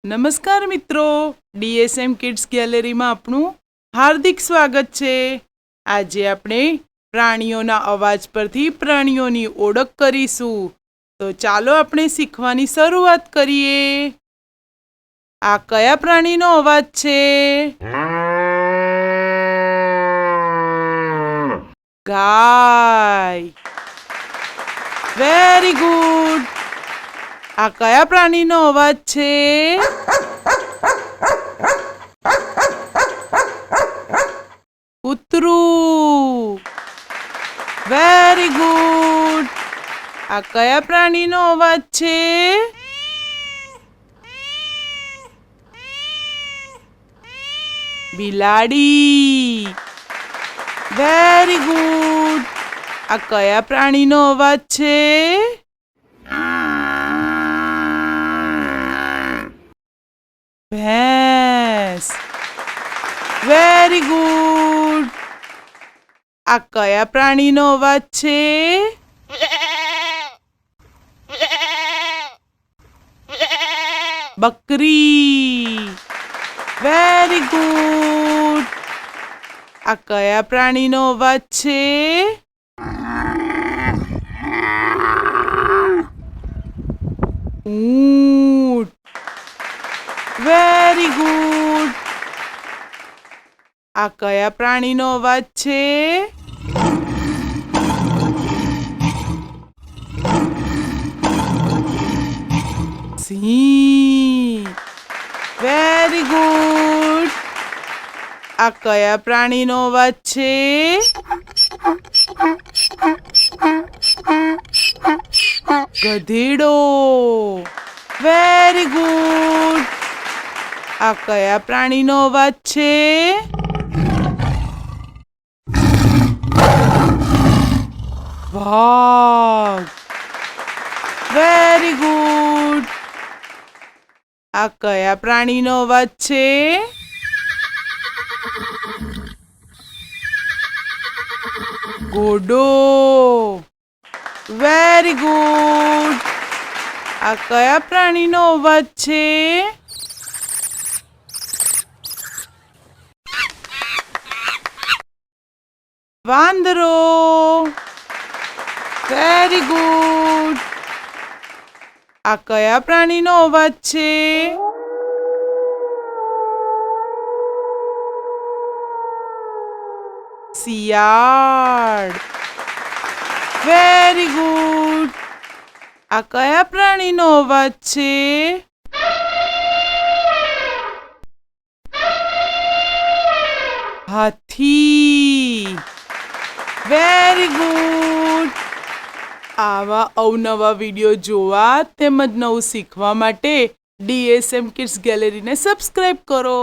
નમસ્કાર મિત્રો, DSM kids ગેલેરીમાં આપનું હાર્દિક સ્વાગત છે। આજે આપણે પ્રાણીઓના અવાજ પરથી પ્રાણીઓની ઓળખ કરીશું। તો ચાલો આપણે શીખવાની શરૂઆત કરીએ। આ કયા પ્રાણીનો અવાજ છે? ગાય। Very good. આ કયા પ્રાણીનો અવાજ છે? કૂતરું। Very good. આ કયા પ્રાણીનો અવાજ છે? બિલાડી। Very good. આ કયા પ્રાણીનો અવાજ છે? ભેંસ। Very good. આ કયા પ્રાણીનો અવાજ છે? બકરી। Very good. આ કયા પ્રાણીનો અવાજ છે? ઊંટ। Very good. આ કયા પ્રાણીનો અવાજ છે? સિંહ। Very good. આ કયા પ્રાણીનો અવાજ છે? ગધેડો। Very good. આ કયા પ્રાણીનો અવાજ છે? વાઘ। Very good. આ કયા પ્રાણીનો અવાજ છે? ઘોડો। Very good. આ કયા પ્રાણીનો અવાજ છે? વાંદરો। Very good. આ કયા પ્રાણીનો અવાજ છે? શિયાળ। Very good. આ કયા પ્રાણીનો અવાજ છે? હાથી। Very good. આવા અવનવા વિડીયો જોવા તેમજ નવું શીખવા માટે ડીએસએમ કિડ્સ ગેલેરીને સબસ્ક્રાઇબ કરો।